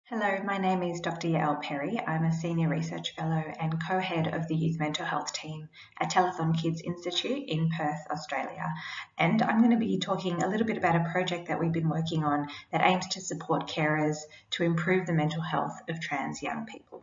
Hello, my name is Dr. Yael Perry. I'm a Senior Research Fellow and co-head of the Youth Mental Health team at Telethon Kids Institute in Perth, Australia. And I'm going to be talking a little bit about a project that we've been working on that aims to support carers to improve the mental health of trans young people.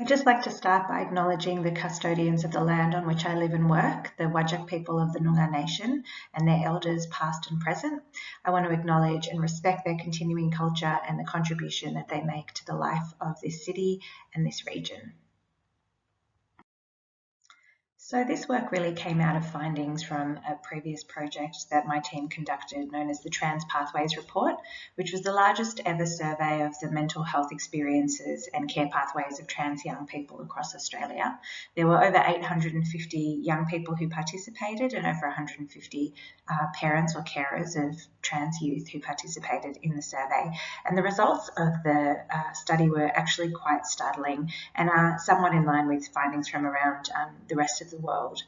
I'd just like to start by acknowledging the custodians of the land on which I live and work, the Whadjuk people of the Noongar Nation and their elders past and present. I want to acknowledge and respect their continuing culture and the contribution that they make to the life of this city and this region. So this work really came out of findings from a previous project that my team conducted known as the Trans Pathways Report, which was the largest ever survey of the mental health experiences and care pathways of trans young people across Australia. There were over 850 young people who participated and over 150 parents or carers of trans youth who participated in the survey. And the results of the study were actually quite startling and are somewhat in line with findings from around the rest of the world.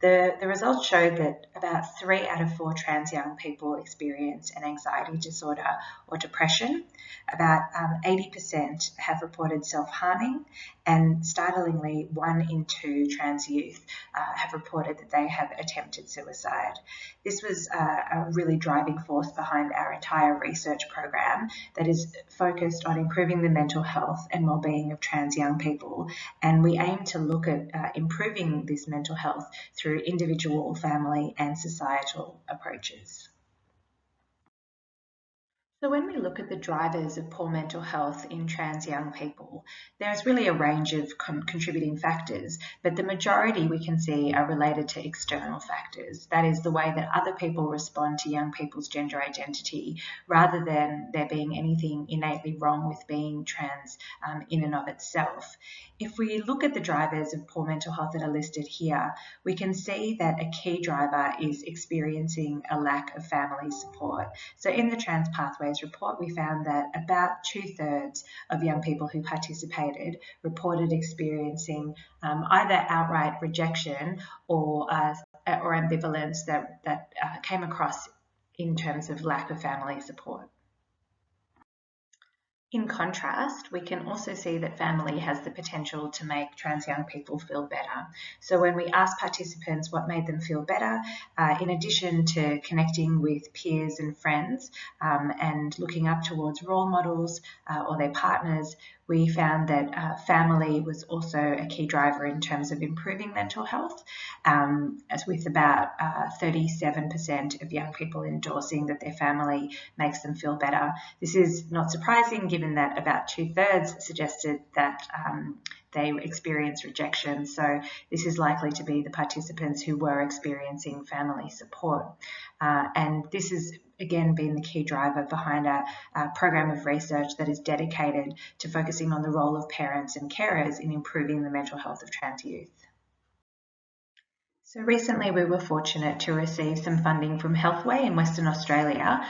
The results showed that about 3 out of 4 trans young people experience an anxiety disorder or depression. About 80% have reported self-harming, and startlingly 1 in 2 trans youth have reported that they have attempted suicide. This was a really driving force behind our entire research program that is focused on improving the mental health and wellbeing of trans young people, and we aim to look at improving this mental health through individual, family and societal approaches. So when we look at the drivers of poor mental health in trans young people, there's really a range of contributing factors, but the majority we can see are related to external factors. That is the way that other people respond to young people's gender identity, rather than there being anything innately wrong with being trans in and of itself. If we look at the drivers of poor mental health that are listed here, we can see that a key driver is experiencing a lack of family support. So in the Trans Pathways report, we found that about 2/3 of young people who participated reported experiencing either outright rejection or ambivalence that came across in terms of lack of family support. In contrast, we can also see that family has the potential to make trans young people feel better. So when we ask participants what made them feel better, in addition to connecting with peers and friends and looking up towards role models or their partners, we found that family was also a key driver in terms of improving mental health, as with about 37% of young people endorsing that their family makes them feel better. This is not surprising given that about 2/3 suggested that they experience rejection. So this is likely to be the participants who were experiencing family support. And this has again been the key driver behind a program of research that is dedicated to focusing on the role of parents and carers in improving the mental health of trans youth. So recently we were fortunate to receive some funding from Healthway in Western Australia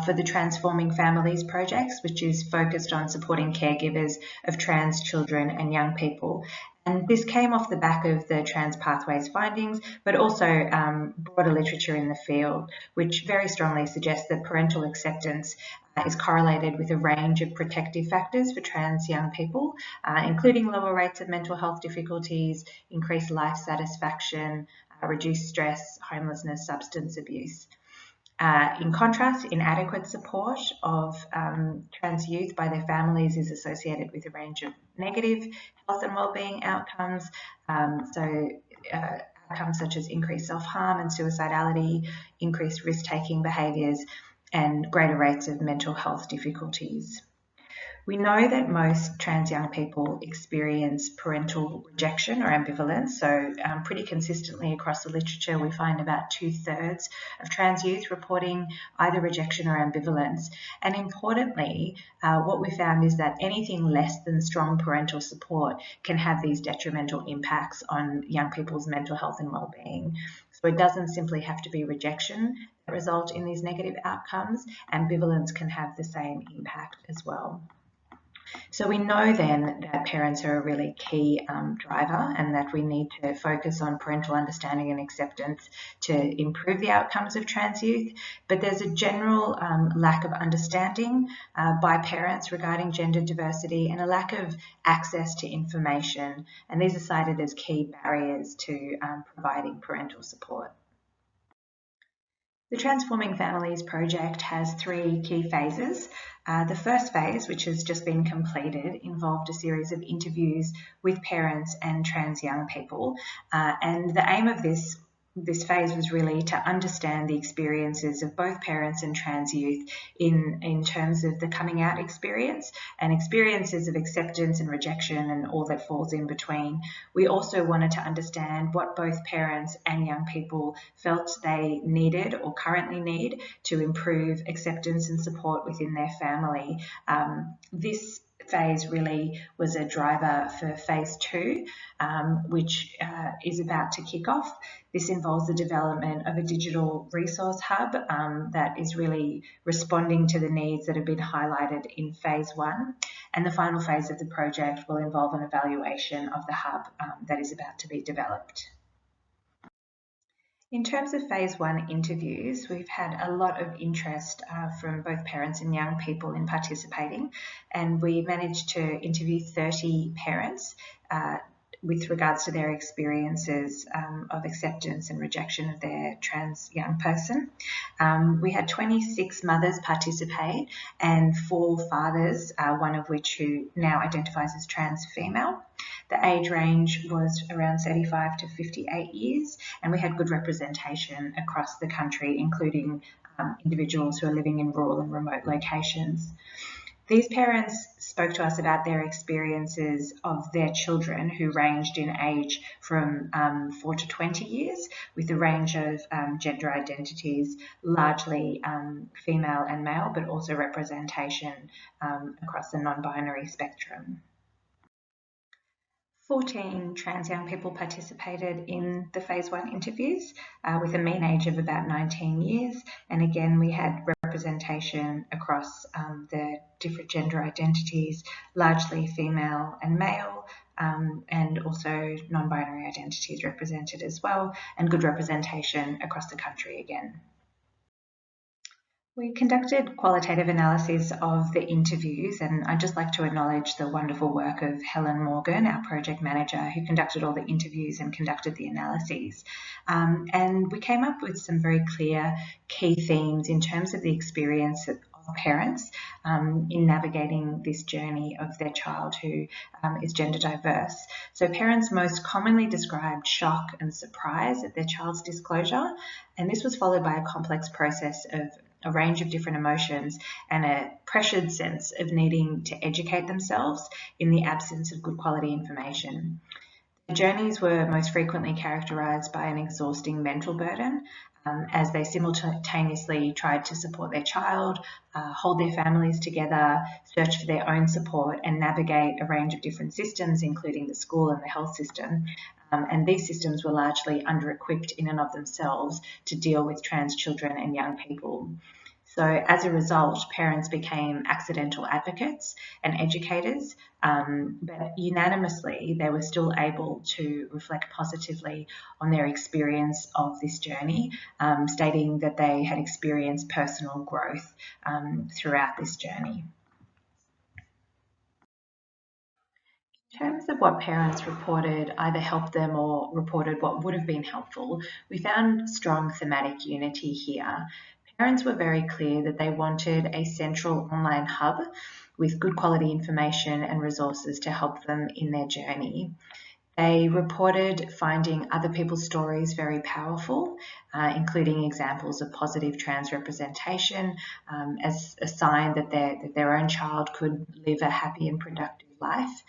for the Transforming Families projects, which is focused on supporting caregivers of trans children and young people. And this came off the back of the Trans Pathways findings, but also broader literature in the field, which very strongly suggests that parental acceptance is correlated with a range of protective factors for trans young people, including lower rates of mental health difficulties, increased life satisfaction, reduced stress, homelessness, substance abuse. In contrast, inadequate support of trans youth by their families is associated with a range of negative health and wellbeing outcomes. Outcomes such as increased self-harm and suicidality, increased risk-taking behaviours, and greater rates of mental health difficulties. We know that most trans young people experience parental rejection or ambivalence, so pretty consistently across the literature we find about 2/3 of trans youth reporting either rejection or ambivalence. And importantly, what we found is that anything less than strong parental support can have these detrimental impacts on young people's mental health and wellbeing. So it doesn't simply have to be rejection that result in these negative outcomes. Ambivalence can have the same impact as well. So we know then that parents are a really key driver, and that we need to focus on parental understanding and acceptance to improve the outcomes of trans youth. But there's a general lack of understanding by parents regarding gender diversity and a lack of access to information. And these are cited as key barriers to providing parental support. The Transforming Families project has 3 key phases. The first phase, which has just been completed, involved a series of interviews with parents and trans young people. And the aim of this phase was really to understand the experiences of both parents and trans youth in terms of the coming out experience and experiences of acceptance and rejection and all that falls in between. We also wanted to understand what both parents and young people felt they needed or currently need to improve acceptance and support within their family. This phase really was a driver for phase 2, which is about to kick off. This involves the development of a digital resource hub that is really responding to the needs that have been highlighted in phase 1. And the final phase of the project will involve an evaluation of the hub that is about to be developed. In terms of phase 1 interviews, we've had a lot of interest from both parents and young people in participating, and we managed to interview 30 parents with regards to their experiences of acceptance and rejection of their trans young person. We had 26 mothers participate and 4 fathers, one of which who now identifies as trans female. The age range was around 35 to 58 years, and we had good representation across the country, including individuals who are living in rural and remote locations. These parents spoke to us about their experiences of their children who ranged in age from 4 to 20 years, with a range of gender identities, largely female and male, but also representation across the non-binary spectrum. 14 trans young people participated in the phase 1 interviews with a mean age of about 19 years. And again, we had representation across the different gender identities, largely female and male, and also non-binary identities represented as well, and good representation across the country again. We conducted qualitative analysis of the interviews, and I'd just like to acknowledge the wonderful work of Helen Morgan, our project manager, who conducted all the interviews and conducted the analyses. And we came up with some very clear key themes in terms of the experience of parents in navigating this journey of their child who is gender diverse. So parents most commonly described shock and surprise at their child's disclosure, and this was followed by a complex process of a range of different emotions and a pressured sense of needing to educate themselves in the absence of good quality information. The journeys were most frequently characterised by an exhausting mental burden as they simultaneously tried to support their child, hold their families together, search for their own support, and navigate a range of different systems, including the school and the health system. And these systems were largely under-equipped in and of themselves to deal with trans children and young people. So as a result, parents became accidental advocates and educators, but unanimously they were still able to reflect positively on their experience of this journey, stating that they had experienced personal growth throughout this journey. In terms of what parents reported either helped them or reported what would have been helpful, we found strong thematic unity here. Parents were very clear that they wanted a central online hub with good quality information and resources to help them in their journey. They reported finding other people's stories very powerful, including examples of positive trans representation as a sign that their own child could live a happy and productive life.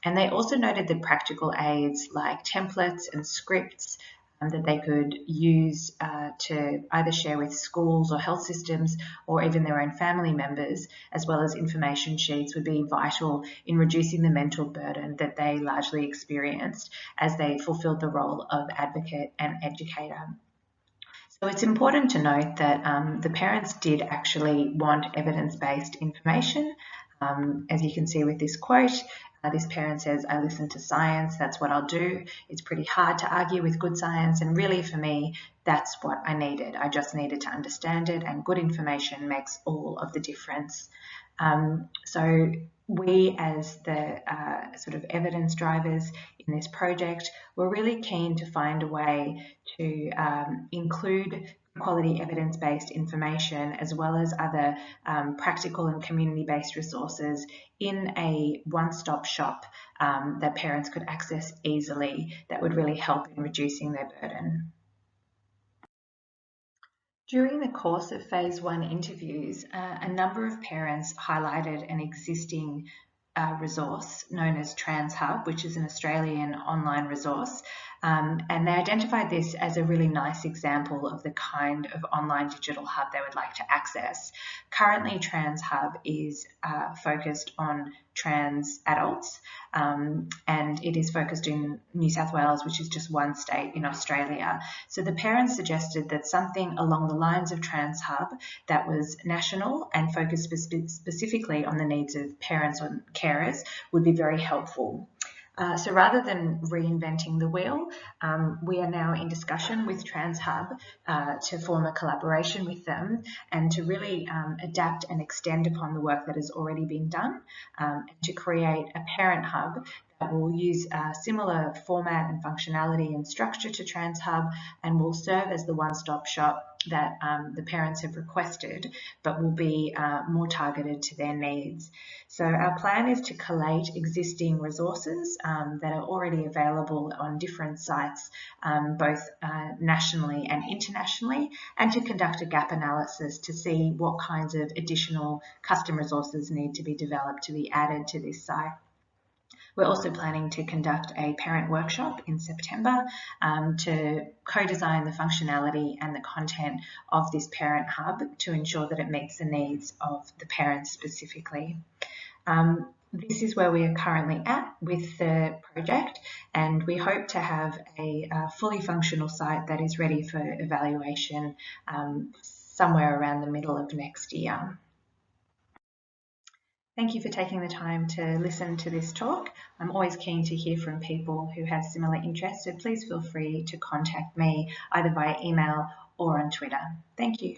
And they also noted that practical aids like templates and scripts that they could use to either share with schools or health systems or even their own family members, as well as information sheets, would be vital in reducing the mental burden that they largely experienced as they fulfilled the role of advocate and educator. So it's important to note that the parents did actually want evidence-based information, As you can see with this quote, this parent says, "I listen to science, that's what I'll do. It's pretty hard to argue with good science, and really for me, that's what I needed. I just needed to understand it, and good information makes all of the difference." So we, as the sort of evidence drivers in this project, were really keen to find a way to include quality evidence-based information as well as other practical and community-based resources in a one-stop shop that parents could access easily that would really help in reducing their burden. During the course of phase 1 interviews, a number of parents highlighted an existing resource known as TransHub, which is an Australian online resource, and they identified this as a really nice example of the kind of online digital hub they would like to access. Currently, TransHub is focused on trans adults, and it is focused in New South Wales, which is just one state in Australia. So the parents suggested that something along the lines of TransHub that was national and focused specifically on the needs of parents or carers would be very helpful. So rather than reinventing the wheel, we are now in discussion with TransHub to form a collaboration with them and to really adapt and extend upon the work that has already been done, and to create a parent hub that will use a similar format and functionality and structure to TransHub and will serve as the one-stop shop that the parents have requested, but will be more targeted to their needs. So our plan is to collate existing resources that are already available on different sites, both nationally and internationally, and to conduct a gap analysis to see what kinds of additional custom resources need to be developed to be added to this site. We're also planning to conduct a parent workshop in September to co-design the functionality and the content of this parent hub to ensure that it meets the needs of the parents specifically. This is where we are currently at with the project, and we hope to have a fully functional site that is ready for evaluation somewhere around the middle of next year. Thank you for taking the time to listen to this talk. I'm always keen to hear from people who have similar interests, so please feel free to contact me either via email or on Twitter. Thank you.